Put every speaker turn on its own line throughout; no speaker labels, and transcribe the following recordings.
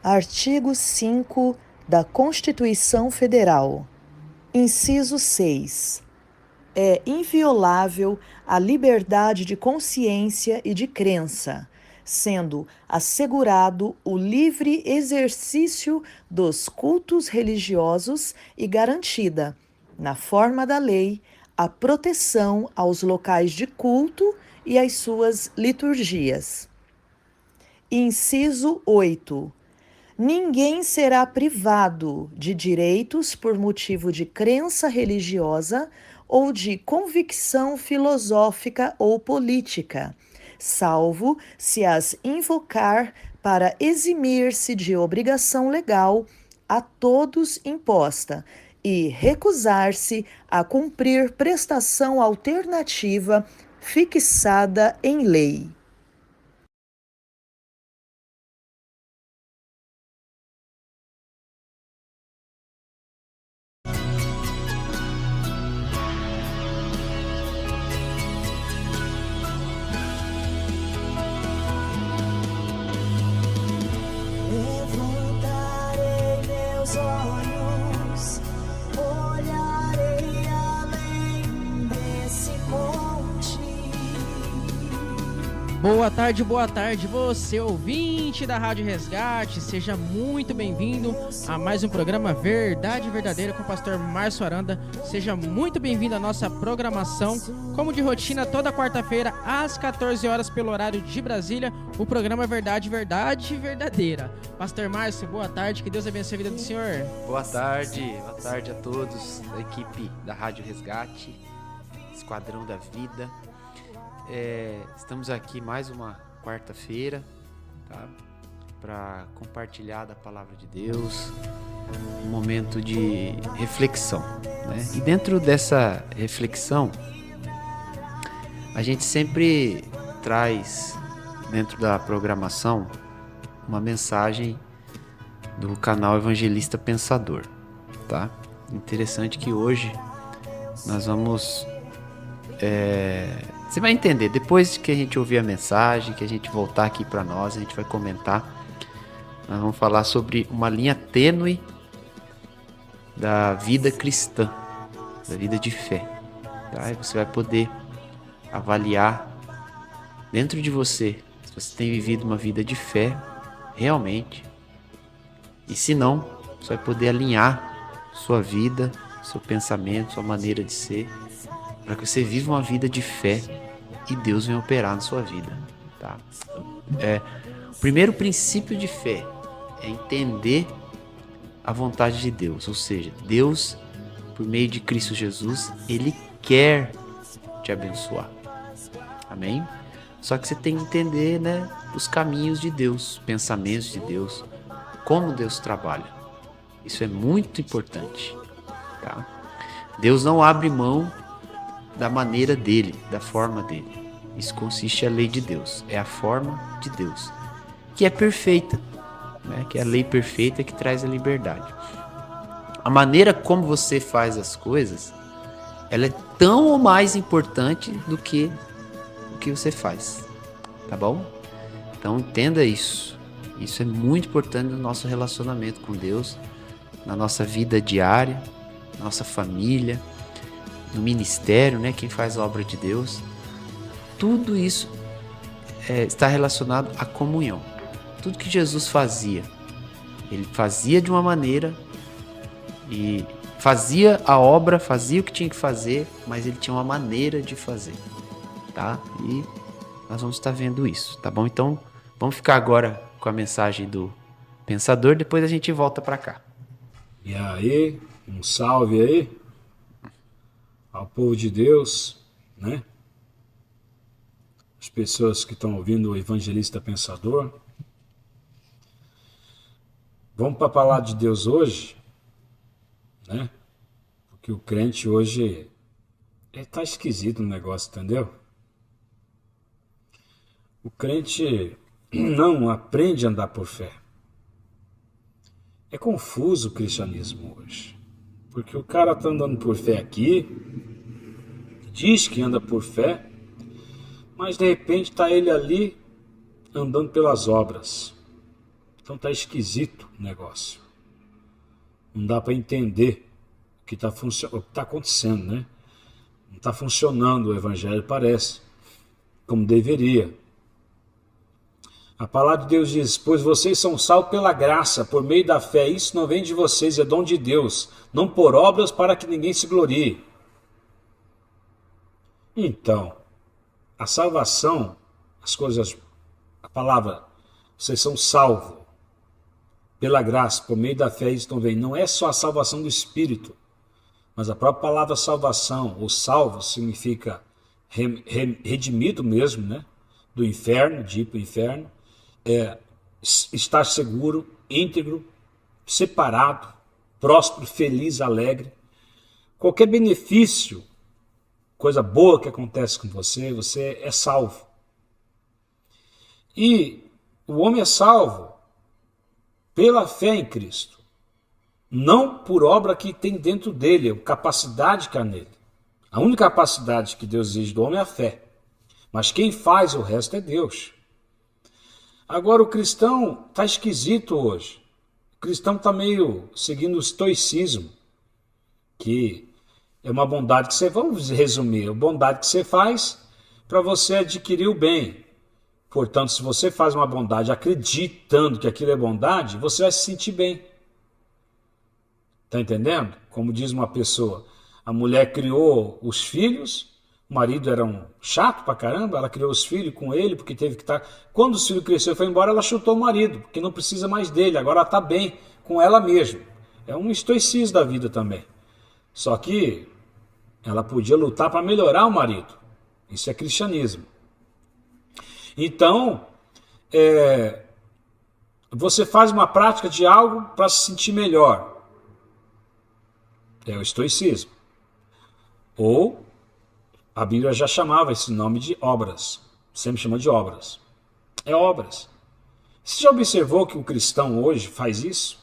Artigo 5 da Constituição Federal. Inciso 6. É inviolável a liberdade de consciência e de crença, sendo assegurado o livre exercício dos cultos religiosos e garantida, na forma da lei, a proteção aos locais de culto e às suas liturgias. Inciso 8. Ninguém será privado de direitos por motivo de crença religiosa ou de convicção filosófica ou política, salvo se as invocar para eximir-se de obrigação legal a todos imposta e recusar-se a cumprir prestação alternativa fixada em lei.
Levantarei meus olhos, olharei além desse monte.
Boa tarde, você ouvinte da Rádio Resgate, seja muito bem-vindo a mais um programa Verdade Verdadeira com o pastor Márcio Aranda. Seja muito bem-vindo à nossa programação, como de rotina, toda quarta-feira às 14 horas pelo horário de Brasília, o programa Verdade Verdadeira. Pastor Márcio, boa tarde, que Deus abençoe a vida do senhor.
Boa tarde a todos da equipe da Rádio Resgate, Esquadrão da Vida. Estamos aqui mais uma quarta-feira, tá? Para compartilhar da Palavra de Deus, um momento de reflexão, né? E dentro dessa reflexão, a gente sempre traz dentro da programação uma mensagem do canal Evangelista Pensador, tá? Interessante que hoje nós vamos... Você vai entender, depois que a gente ouvir a mensagem, que a gente voltar aqui para nós, a gente vai comentar. Nós vamos falar sobre uma linha tênue da vida cristã, da vida de fé, tá? E você vai poder avaliar dentro de você se você tem vivido uma vida de fé realmente, e se não, você vai poder alinhar sua vida, seu pensamento, sua maneira de ser, para que você viva uma vida de fé e Deus venha operar na sua vida, tá? O primeiro princípio de fé é entender a vontade de Deus, ou seja, Deus, por meio de Cristo Jesus, Ele quer te abençoar, amém? Só que você tem que entender, né, os caminhos de Deus, os pensamentos de Deus, como Deus trabalha. Isso é muito importante, tá? Deus não abre mão da maneira dele, da forma dele. Isso consiste a lei de Deus, é a forma de Deus, que é perfeita, né? Que é a lei perfeita que traz a liberdade. A maneira como você faz as coisas, ela é tão ou mais importante do que o que você faz, tá bom? Então entenda isso. Isso é muito importante no nosso relacionamento com Deus, na nossa vida diária, na nossa família, no ministério, né? Quem faz a obra de Deus. Tudo isso está relacionado à comunhão. Tudo que Jesus fazia, ele fazia de uma maneira e fazia a obra, fazia o que tinha que fazer, mas ele tinha uma maneira de fazer, tá? E nós vamos estar vendo isso, tá bom? Então, vamos ficar agora com a mensagem do Pensador, depois a gente volta para cá.
E aí, um salve aí ao povo de Deus, né? As pessoas que estão ouvindo o Evangelista Pensador. Vamos para a palavra de Deus hoje, né? Porque o crente hoje está esquisito no negócio, entendeu? O crente não aprende a andar por fé. É confuso o cristianismo hoje. Porque o cara está andando por fé aqui, diz que anda por fé, mas de repente está ele ali andando pelas obras. Então tá esquisito o negócio. Não dá para entender o que está acontecendo, né? Não está funcionando o evangelho, parece, como deveria. A palavra de Deus diz: pois vocês são salvos pela graça, por meio da fé. Isso não vem de vocês, é dom de Deus, não por obras para que ninguém se glorie. Então, a salvação, a palavra, vocês são salvos pela graça, por meio da fé, isso não vem. Não é só a salvação do Espírito, mas a própria palavra salvação, ou salvo, significa redimido mesmo, né? Do inferno, de ir para o inferno. Estar seguro, íntegro, separado, próspero, feliz, alegre. Qualquer benefício, coisa boa que acontece com você, você é salvo. E o homem é salvo pela fé em Cristo, não por obra que tem dentro dele, a capacidade que há nele. A única capacidade que Deus exige do homem é a fé, mas quem faz o resto é Deus. Agora o cristão está esquisito hoje. O cristão está meio seguindo o estoicismo, que é uma bondade que você, vamos resumir, a bondade que você faz para você adquirir o bem. Portanto, se você faz uma bondade acreditando que aquilo é bondade, você vai se sentir bem. Está entendendo? Como diz uma pessoa, a mulher criou os filhos, o marido era um chato pra caramba, ela criou os filhos com ele, porque teve que estar... Quando os filhos cresceram e foi embora, ela chutou o marido, porque não precisa mais dele, agora ela está bem com ela mesma. É um estoicismo da vida também. Só que ela podia lutar para melhorar o marido. Isso é cristianismo. Então, você faz uma prática de algo para se sentir melhor. É o estoicismo. Ou a Bíblia já chamava esse nome de obras. Sempre chama de obras. É obras. Você já observou que o cristão hoje faz isso?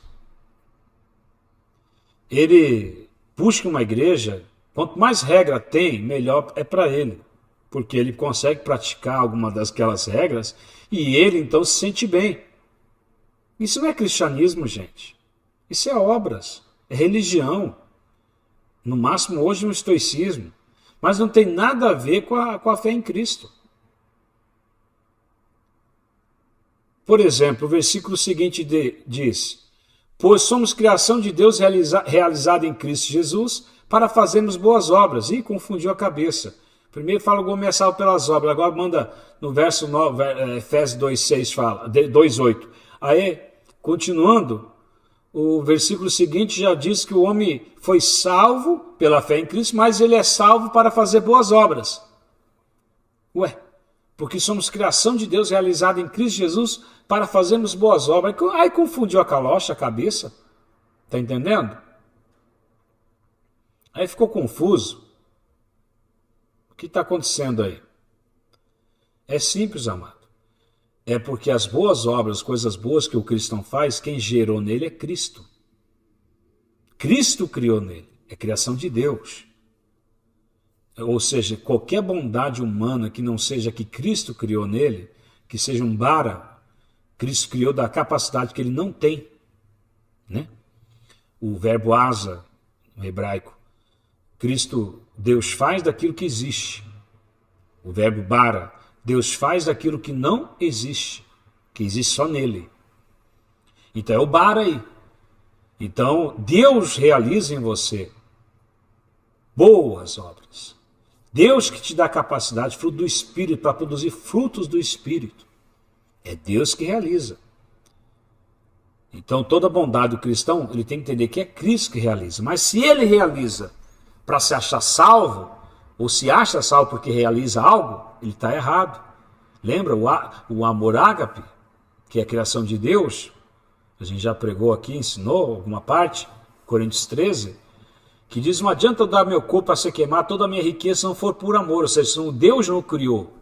Ele busca uma igreja, quanto mais regra tem, melhor é para ele. Porque ele consegue praticar alguma daquelas regras e ele então se sente bem. Isso não é cristianismo, gente. Isso é obras, é religião. No máximo hoje um estoicismo. Mas não tem nada a ver com a fé em Cristo. Por exemplo, o versículo seguinte diz: pois somos criação de Deus realizada em Cristo Jesus para fazermos boas obras. Ih, confundiu a cabeça. Primeiro fala o homem é salvo pelas obras, agora manda no verso 9, Efésios 2,6 fala, 2,8. Aí, continuando, o versículo seguinte já diz que o homem foi salvo pela fé em Cristo, mas ele é salvo para fazer boas obras. Ué, porque somos criação de Deus realizada em Cristo Jesus para fazermos boas obras. Aí confundiu a calocha, a cabeça. Está entendendo? Aí ficou confuso. O que está acontecendo aí? É simples, amado. É porque as boas obras, coisas boas que o cristão faz, quem gerou nele é Cristo. Cristo criou nele. É criação de Deus. Ou seja, qualquer bondade humana que não seja que Cristo criou nele, que seja um bara, Cristo criou da capacidade que ele não tem. Né? O verbo asa, no hebraico, Deus faz daquilo que existe. O verbo bara, Deus faz daquilo que não existe, que existe só nele. Então é o bara aí. Então Deus realiza em você boas obras. Deus que te dá capacidade, fruto do Espírito, para produzir frutos do Espírito. É Deus que realiza. Então toda a bondade do cristão, ele tem que entender que é Cristo que realiza. Mas se ele realiza para se achar salvo, ou se acha salvo porque realiza algo, ele está errado. Lembra o amor ágape, que é a criação de Deus? A gente já pregou aqui, ensinou alguma parte, Coríntios 13, que diz: não adianta eu dar meu corpo para ser queimado, toda a minha riqueza se não for por amor. Ou seja, se Deus não criou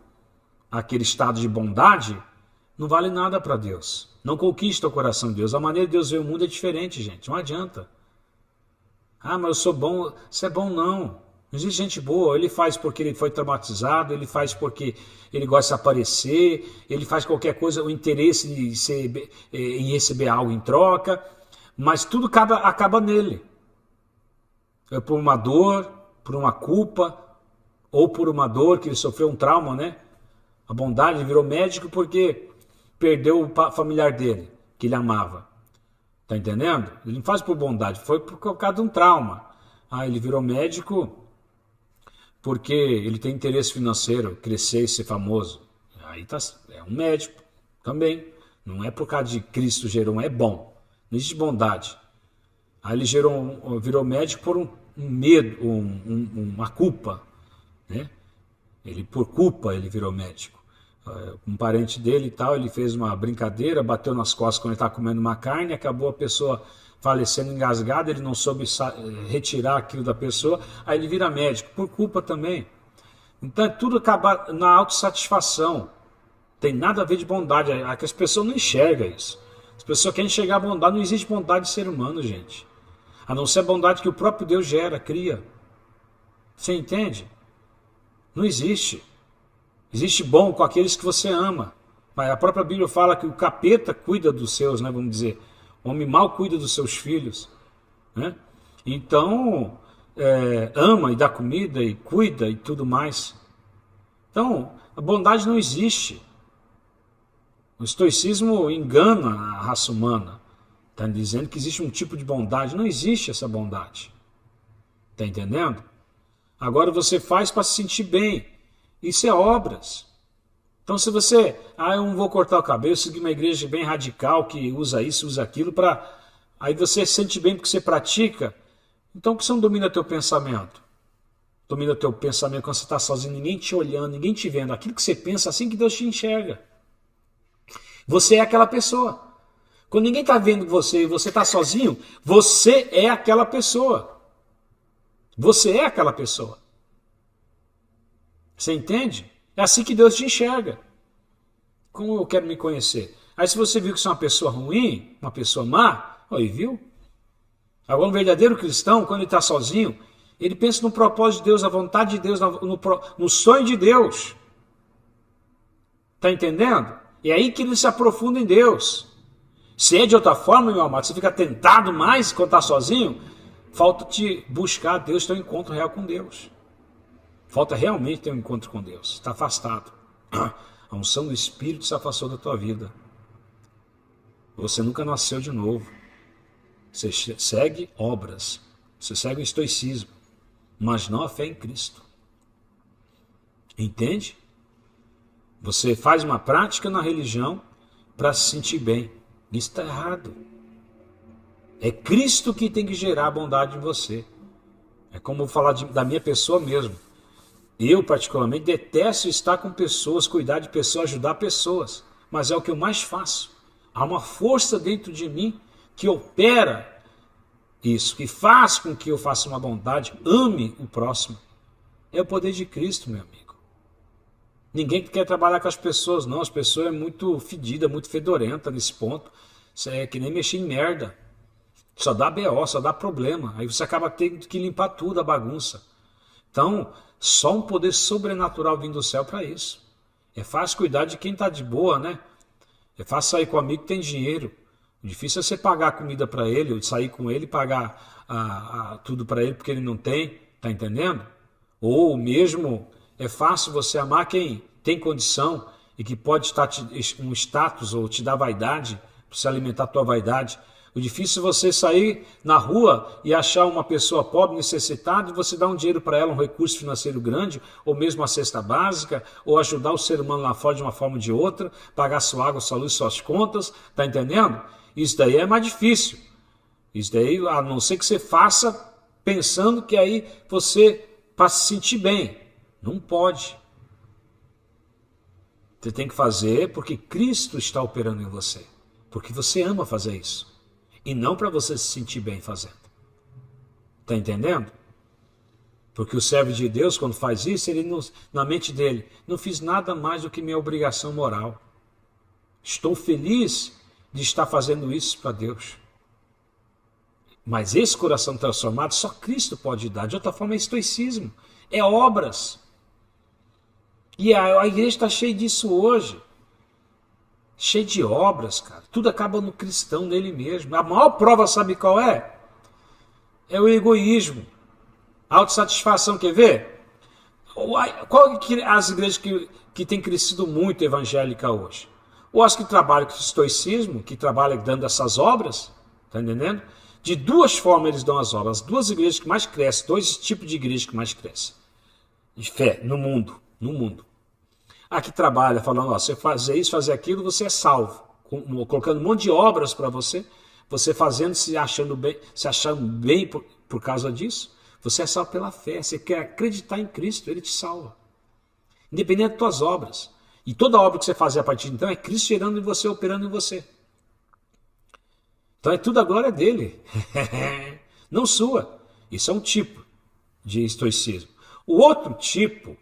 aquele estado de bondade, não vale nada para Deus. Não conquista o coração de Deus. A maneira de Deus ver o mundo é diferente, gente. Não adianta. Ah, mas eu sou bom. Você é bom não. Não existe gente boa, ele faz porque ele foi traumatizado, ele faz porque ele gosta de aparecer, ele faz qualquer coisa, o interesse em receber algo em troca, mas tudo acaba nele. É por uma dor, por uma culpa, ou por uma dor que ele sofreu um trauma, né? A bondade, ele virou médico porque perdeu o familiar dele, que ele amava. Tá entendendo? Ele não faz por bondade, foi por causa de um trauma. Ele virou médico porque ele tem interesse financeiro, crescer e ser famoso. Aí é um médico também. Não é por causa de Cristo gerou, é bom. Não existe bondade. Aí ele virou médico por um medo, uma culpa, né? Por culpa ele virou médico. Um parente dele e tal, ele fez uma brincadeira, bateu nas costas quando ele estava comendo uma carne, acabou a pessoa falecendo engasgada, ele não soube retirar aquilo da pessoa, aí ele vira médico, por culpa também. Então tudo acaba na autossatisfação, tem nada a ver de bondade, as pessoas não enxergam isso. As pessoas querem enxergar a bondade, não existe bondade de ser humano, gente. A não ser a bondade que o próprio Deus gera, cria. Você entende? Não existe. Existe bom com aqueles que você ama. Mas a própria Bíblia fala que o capeta cuida dos seus, né, vamos dizer. O homem mau cuida dos seus filhos. Né? Então, ama e dá comida e cuida e tudo mais. Então, a bondade não existe. O estoicismo engana a raça humana. Está dizendo que existe um tipo de bondade. Não existe essa bondade. Está entendendo? Agora você faz para se sentir bem. Isso é obras. Então se você, eu não vou cortar o cabelo, seguir uma igreja bem radical que usa isso, usa aquilo, aí você se sente bem porque você pratica, então por que você não domina teu pensamento? Domina teu pensamento quando você está sozinho, ninguém te olhando, ninguém te vendo. Aquilo que você pensa, assim que Deus te enxerga. Você é aquela pessoa. Quando ninguém está vendo você e você está sozinho, você é aquela pessoa. Você é aquela pessoa. Você entende? É assim que Deus te enxerga. Como eu quero me conhecer? Aí se você viu que você é uma pessoa ruim, uma pessoa má, aí viu? Agora um verdadeiro cristão, quando ele está sozinho, ele pensa no propósito de Deus, na vontade de Deus, no sonho de Deus. Está entendendo? É aí que ele se aprofunda em Deus. Se é de outra forma, meu amado, você fica tentado mais quando está sozinho, falta te buscar Deus, ter um encontro real com Deus. Falta realmente ter um encontro com Deus. Está afastado. A unção do Espírito se afastou da tua vida. Você nunca nasceu de novo. Você segue obras. Você segue o estoicismo. Mas não a fé em Cristo. Entende? Você faz uma prática na religião para se sentir bem. Isso está errado. É Cristo que tem que gerar a bondade em você. É como eu falar da minha pessoa mesmo. Eu, particularmente, detesto estar com pessoas, cuidar de pessoas, ajudar pessoas. Mas é o que eu mais faço. Há uma força dentro de mim que opera isso, que faz com que eu faça uma bondade, ame o próximo. É o poder de Cristo, meu amigo. Ninguém quer trabalhar com as pessoas, não. As pessoas é muito fedida, muito fedorenta nesse ponto. Isso é que nem mexer em merda. Só dá BO, só dá problema. Aí você acaba tendo que limpar tudo, a bagunça. Então, só um poder sobrenatural vindo do céu para isso. É fácil cuidar de quem está de boa, né? É fácil sair com um amigo que tem dinheiro. O difícil é você pagar a comida para ele, ou sair com ele e pagar tudo para ele porque ele não tem, tá entendendo? Ou mesmo é fácil você amar quem tem condição e que pode estar um status ou te dar vaidade, para se alimentar a tua vaidade. O difícil é você sair na rua e achar uma pessoa pobre, necessitada, e você dar um dinheiro para ela, um recurso financeiro grande, ou mesmo uma cesta básica, ou ajudar o ser humano lá fora de uma forma ou de outra, pagar sua água, sua luz, suas contas, tá entendendo? Isso daí é mais difícil. Isso daí, a não ser que você faça pensando que aí você, para se sentir bem, não pode. Você tem que fazer porque Cristo está operando em você, porque você ama fazer isso. E não para você se sentir bem fazendo. Está entendendo? Porque o servo de Deus, quando faz isso, ele na mente dele, não fiz nada mais do que minha obrigação moral. Estou feliz de estar fazendo isso para Deus. Mas esse coração transformado só Cristo pode dar. De outra forma é estoicismo, é obras. E a igreja está cheia disso hoje. Cheia de obras, cara. Tudo acaba no cristão, nele mesmo. A maior prova, sabe qual é? É o egoísmo. A autossatisfação, quer ver? Qual que as igrejas que têm crescido muito evangélica hoje? Ou as que trabalham com estoicismo, que trabalham dando essas obras, tá entendendo? De duas formas eles dão as obras. As duas igrejas que mais crescem, dois tipos de igrejas que mais crescem. De fé, no mundo. A que trabalha falando, ó, você fazer isso, fazer aquilo, você é salvo. Colocando um monte de obras para você, você fazendo, se achando bem por causa disso, você é salvo pela fé. Você quer acreditar em Cristo, Ele te salva. Independente das tuas obras. E toda obra que você fazer a partir de então é Cristo gerando em você, operando em você. Então é tudo a glória dele. Não sua. Isso é um tipo de estoicismo. O outro tipo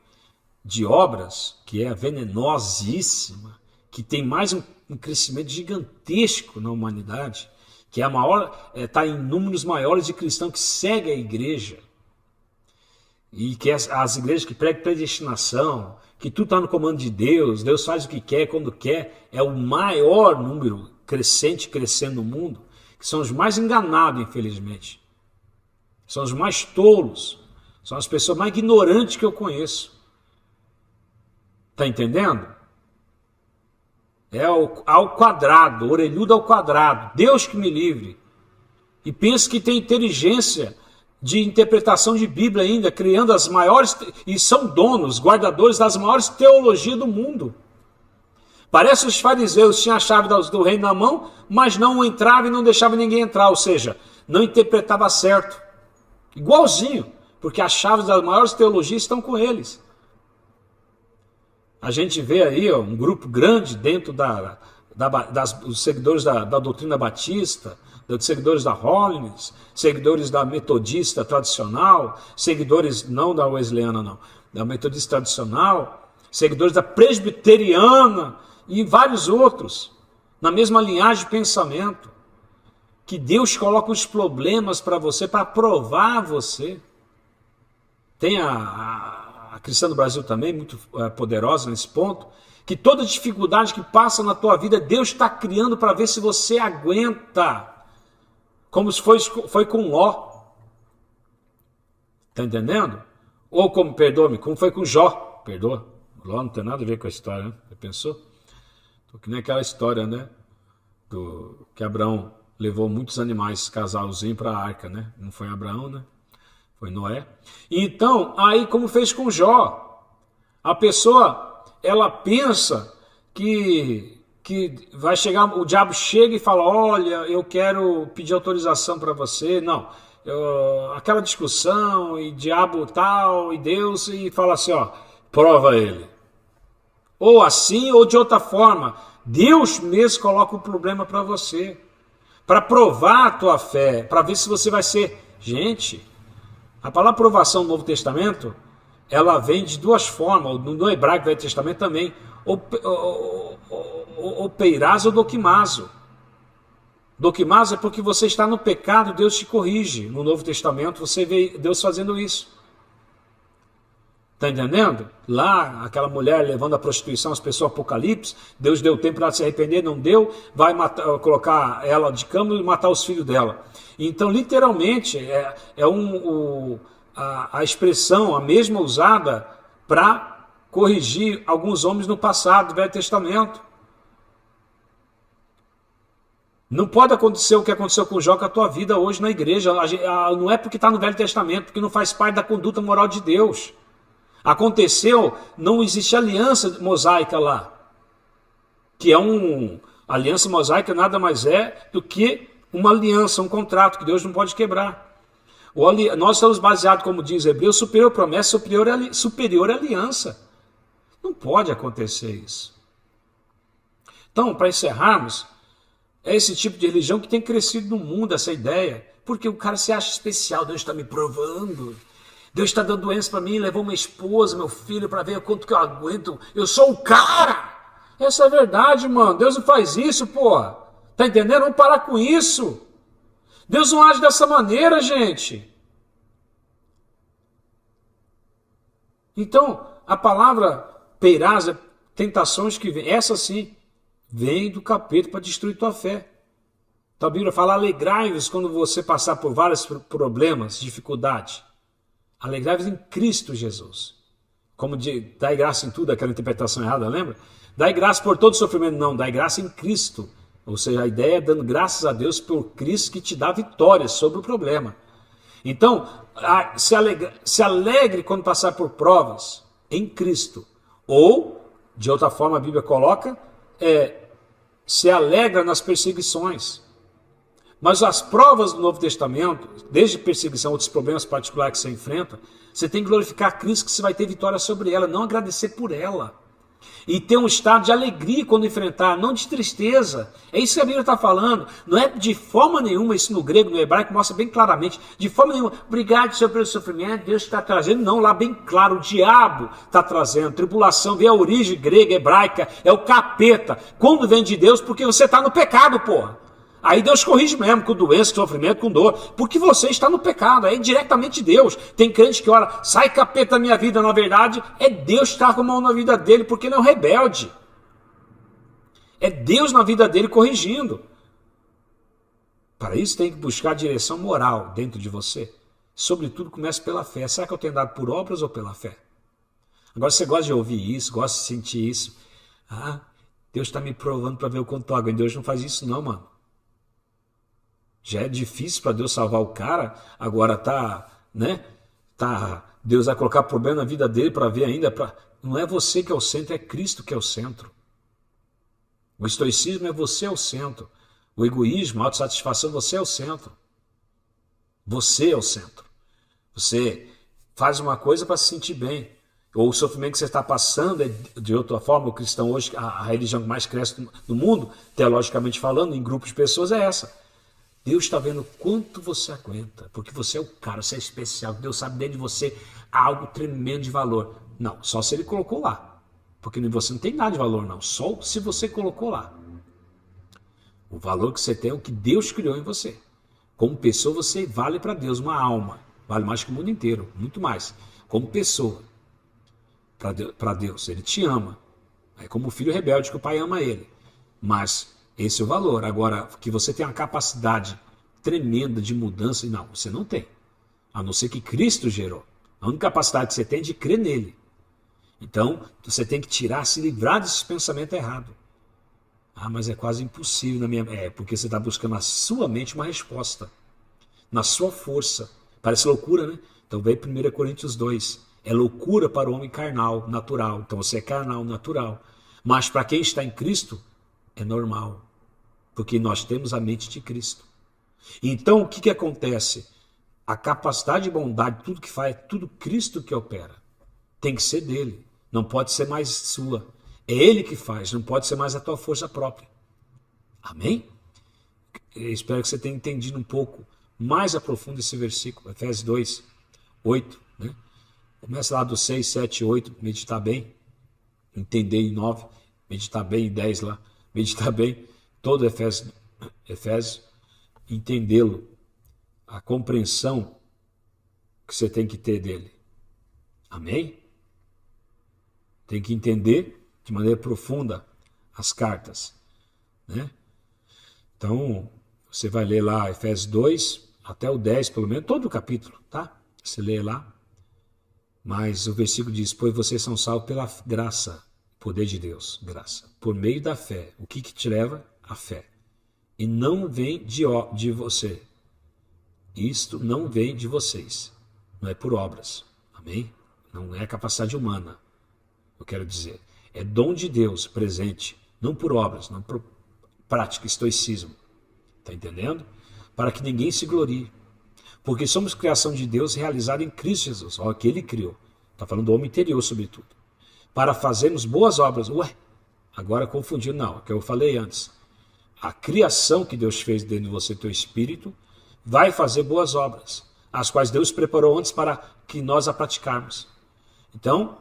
de obras, que é venenosíssima, que tem mais um crescimento gigantesco na humanidade, que é a maior, está em números maiores de cristãos que seguem a igreja, e que as igrejas que pregam predestinação, que tudo está no comando de Deus, Deus faz o que quer, quando quer, é o maior número crescendo no mundo, que são os mais enganados, infelizmente. São os mais tolos, são as pessoas mais ignorantes que eu conheço. Está entendendo? É ao quadrado, orelhudo ao quadrado. Deus que me livre. E pensa que tem inteligência de interpretação de Bíblia ainda, criando as maiores, e são donos, guardadores das maiores teologias do mundo. Parece que os fariseus tinham a chave do reino na mão, mas não entrava e não deixava ninguém entrar, ou seja, não interpretava certo. Igualzinho, porque as chaves das maiores teologias estão com eles. A gente vê aí um grupo grande dentro dos seguidores da doutrina batista, dos seguidores da Holiness, seguidores da metodista tradicional, seguidores não da wesleyana não, da metodista tradicional, seguidores da presbiteriana e vários outros, na mesma linhagem de pensamento, que Deus coloca os problemas para você, para provar você. Tem a Cristã do Brasil também, muito poderosa nesse ponto, que toda dificuldade que passa na tua vida, Deus está criando para ver se você aguenta, como foi com Ló. Está entendendo? Ou como, perdoa-me, como foi com Jó. Perdoa. Ló não tem nada a ver com a história, né? Você pensou? Que nem aquela história, né? Que Abraão levou muitos animais, casalzinho para a arca, né? Não foi Abraão, né? Foi Noé. Então, aí como fez com Jó, a pessoa, ela pensa que vai chegar, o diabo chega e fala, olha, eu quero pedir autorização para você. Não, aquela discussão, e diabo tal, e Deus, e fala assim, ó, prova ele. Ou assim, ou de outra forma. Deus mesmo coloca o problema para você, para provar a tua fé, para ver se você vai ser... Gente, a palavra provação no Novo Testamento, ela vem de duas formas, no hebraico do Velho Testamento também, ou peirás ou doquimazo. Doquimazo é porque você está no pecado, Deus te corrige. No Novo Testamento você vê Deus fazendo isso. Está entendendo? Lá, aquela mulher levando a prostituição, as pessoas, Apocalipse, Deus deu tempo para ela se arrepender, não deu, vai colocar ela de cama e matar os filhos dela. Então, literalmente, a expressão, a mesma usada para corrigir alguns homens no passado, do Velho Testamento. Não pode acontecer o que aconteceu com Jó com a tua vida hoje na igreja. Não é porque está no Velho Testamento, porque não faz parte da conduta moral de Deus. Aconteceu, não existe aliança mosaica lá. Que é aliança mosaica nada mais é do que uma aliança, um contrato que Deus não pode quebrar. Nós estamos baseados, como diz Hebreus, superior promessa, superior aliança. Não pode acontecer isso. Então, para encerrarmos, é esse tipo de religião que tem crescido no mundo, essa ideia, porque o cara se acha especial, Deus está me provando, Deus está dando doença para mim, levou minha esposa, meu filho, para ver o quanto que eu aguento, eu sou o cara. Essa é a verdade, mano, Deus não faz isso, porra. Tá entendendo? Vamos parar com isso. Deus não age dessa maneira, gente. Então, a palavra peirás, tentações que vem, essa sim, vem do capeta para destruir tua fé. Então a Bíblia fala, alegrai-vos quando você passar por vários problemas, dificuldades. Alegrai-vos em Cristo Jesus. Como dai graça em tudo, aquela interpretação errada, lembra? Dai graça por todo sofrimento. Não, dai graça em Cristo. Ou seja, a ideia é dando graças a Deus por Cristo que te dá vitória sobre o problema. Então, se alegre quando passar por provas em Cristo. Ou, de outra forma a Bíblia coloca, se alegra nas perseguições. Mas as provas do Novo Testamento, desde perseguição, outros problemas particulares que você enfrenta, você tem que glorificar a Cristo que você vai ter vitória sobre ela, não agradecer por ela. E ter um estado de alegria quando enfrentar, não de tristeza. É isso que a Bíblia está falando. Não é de forma nenhuma, isso no grego, no hebraico, mostra bem claramente. De forma nenhuma, obrigado, Senhor, pelo sofrimento, Deus está trazendo. Não, lá bem claro, o diabo está trazendo. Tribulação, vê a origem grega, hebraica, é o capeta. Quando vem de Deus, porque você está no pecado, porra. Aí Deus corrige mesmo, com doença, com sofrimento, com dor, porque você está no pecado, é diretamente Deus. Tem crente que ora, sai capeta da minha vida, na verdade, é Deus que está com a mão na vida dele, porque ele é um rebelde. É Deus na vida dele corrigindo. Para isso tem que buscar a direção moral dentro de você. Sobretudo começa pela fé. Será que eu tenho dado por obras ou pela fé? Agora você gosta de ouvir isso, gosta de sentir isso. Ah, Deus está me provando para ver o quanto água. E Deus não faz isso não, mano. Já é difícil para Deus salvar o cara, agora Deus vai colocar problema na vida dele para ver ainda. Não é você que é o centro, é Cristo que é o centro. O estoicismo é você é o centro. O egoísmo, a autossatisfação, você é o centro. Você é o centro. Você faz uma coisa para se sentir bem. Ou o sofrimento que você está passando é de outra forma. O cristão hoje, a religião que mais cresce no mundo, teologicamente falando, em grupos de pessoas, é essa. Deus está vendo quanto você aguenta, porque você é o cara, você é especial, Deus sabe dentro de você algo tremendo de valor. Não, só se ele colocou lá, porque você não tem nada de valor não, só se você colocou lá. O valor que você tem é o que Deus criou em você. Como pessoa você vale para Deus, uma alma, vale mais que o mundo inteiro, muito mais. Como pessoa, para Deus, ele te ama. É como o filho rebelde que o pai ama ele, mas esse é o valor. Agora, que você tem uma capacidade tremenda de mudança, não, você não tem. A não ser que Cristo gerou. A única capacidade que você tem é de crer nele. Então, você tem que se livrar desse pensamento errado. Ah, mas é quase impossível na minha... porque você está buscando na sua mente uma resposta. Na sua força. Parece loucura, né? Então, vem 1 Coríntios 2. É loucura para o homem carnal, natural. Então, você é carnal, natural. Mas para quem está em Cristo, é normal. Porque nós temos a mente de Cristo. Então, o que acontece? A capacidade de bondade, tudo que faz, é tudo Cristo que opera. Tem que ser dele. Não pode ser mais sua. É ele que faz, não pode ser mais a tua força própria. Amém? Eu espero que você tenha entendido um pouco mais a profundo esse versículo. Efésios 2, 8. Né? Começa lá do 6, 7, 8. Meditar bem. Entender em 9. Meditar bem em 10 lá. Meditar bem. Todo Efésios, entendê-lo, a compreensão que você tem que ter dele. Amém? Tem que entender de maneira profunda as cartas. Né? Então, você vai ler lá Efésios 2, até o 10, pelo menos, todo o capítulo, tá? Você lê lá. Mas o versículo diz, pois vocês são salvos pela graça, poder de Deus, graça, por meio da fé. O que te leva? A fé. E não vem de você. Isto não vem de vocês. Não é por obras. Amém? Não é capacidade humana. Eu quero dizer. É dom de Deus presente. Não por obras. Não por prática, estoicismo. Está entendendo? Para que ninguém se glorie. Porque somos criação de Deus realizada em Cristo Jesus. Olha que ele criou. Está falando do homem interior, sobretudo. Para fazermos boas obras. Ué, agora confundiu. Não, é o que eu falei antes. A criação que Deus fez dentro de você, teu espírito, vai fazer boas obras, as quais Deus preparou antes para que nós a praticarmos. Então,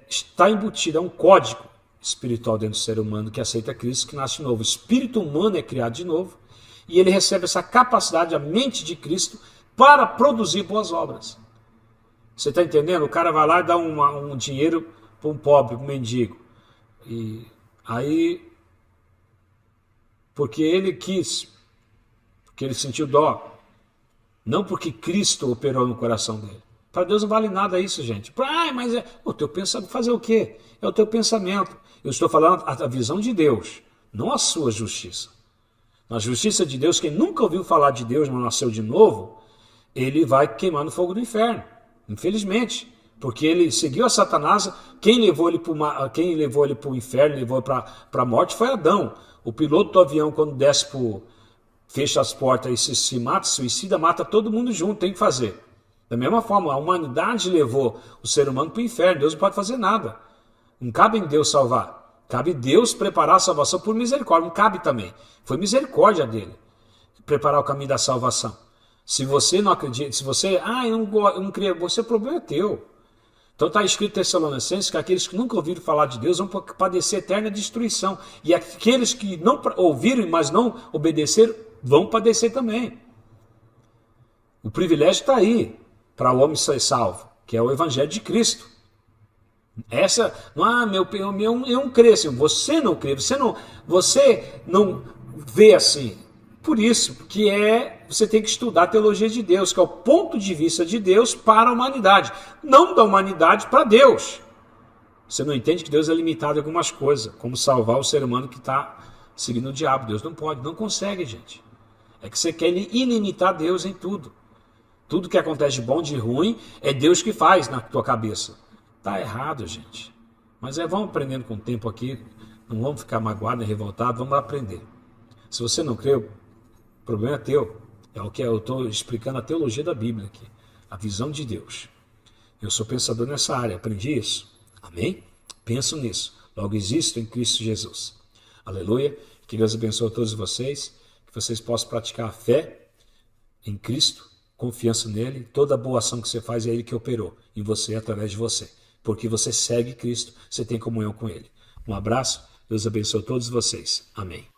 está embutido, é um código espiritual dentro do ser humano que aceita Cristo, que nasce de novo. O espírito humano é criado de novo, e ele recebe essa capacidade, a mente de Cristo, para produzir boas obras. Você está entendendo? O cara vai lá e dá um dinheiro para um pobre, para um mendigo. E aí, porque ele quis, porque ele sentiu dó, não porque Cristo operou no coração dele. Para Deus não vale nada isso, gente. Mas é o teu pensamento. Fazer o quê? É o teu pensamento. Eu estou falando a visão de Deus, não a sua justiça. Na justiça de Deus, quem nunca ouviu falar de Deus, não nasceu de novo, ele vai queimar no fogo do inferno. Infelizmente. Porque ele seguiu a Satanás. Quem levou ele para o inferno, levou para a morte, foi Adão. O piloto do avião, quando desce fecha as portas e se mata, suicida, mata todo mundo junto, tem que fazer. Da mesma forma, a humanidade levou o ser humano para o inferno. Deus não pode fazer nada. Não cabe em Deus salvar. Cabe Deus preparar a salvação por misericórdia. Não cabe também. Foi misericórdia dele preparar o caminho da salvação. Se você não acredita, se você, eu não creio, o problema é teu. Então está escrito em Tessalonicenses que aqueles que nunca ouviram falar de Deus vão padecer eterna destruição. E aqueles que não ouviram, mas não obedeceram, vão padecer também. O privilégio está aí para o homem ser salvo, que é o Evangelho de Cristo. Essa, eu não creio assim, você não crê, você não vê assim. Por isso que você tem que estudar a teologia de Deus, que é o ponto de vista de Deus para a humanidade, não da humanidade para Deus. Você não entende que Deus é limitado em algumas coisas, como salvar o ser humano que está seguindo o diabo. Deus não pode, não consegue, gente. É que você quer ilimitar Deus em tudo. Tudo que acontece de bom, de ruim, é Deus que faz na tua cabeça. Tá errado, gente. Mas vamos aprendendo com o tempo aqui. Não vamos ficar magoados, nem revoltados. Vamos aprender. Se você não crê, o problema é teu. É o que eu estou explicando a teologia da Bíblia aqui. A visão de Deus. Eu sou pensador nessa área. Aprendi isso. Amém? Penso nisso. Logo existo em Cristo Jesus. Aleluia. Que Deus abençoe a todos vocês. Que vocês possam praticar a fé em Cristo. Confiança nele, toda boa ação que você faz é ele que operou em você, através de você. Porque você segue Cristo, você tem comunhão com ele. Um abraço, Deus abençoe todos vocês. Amém.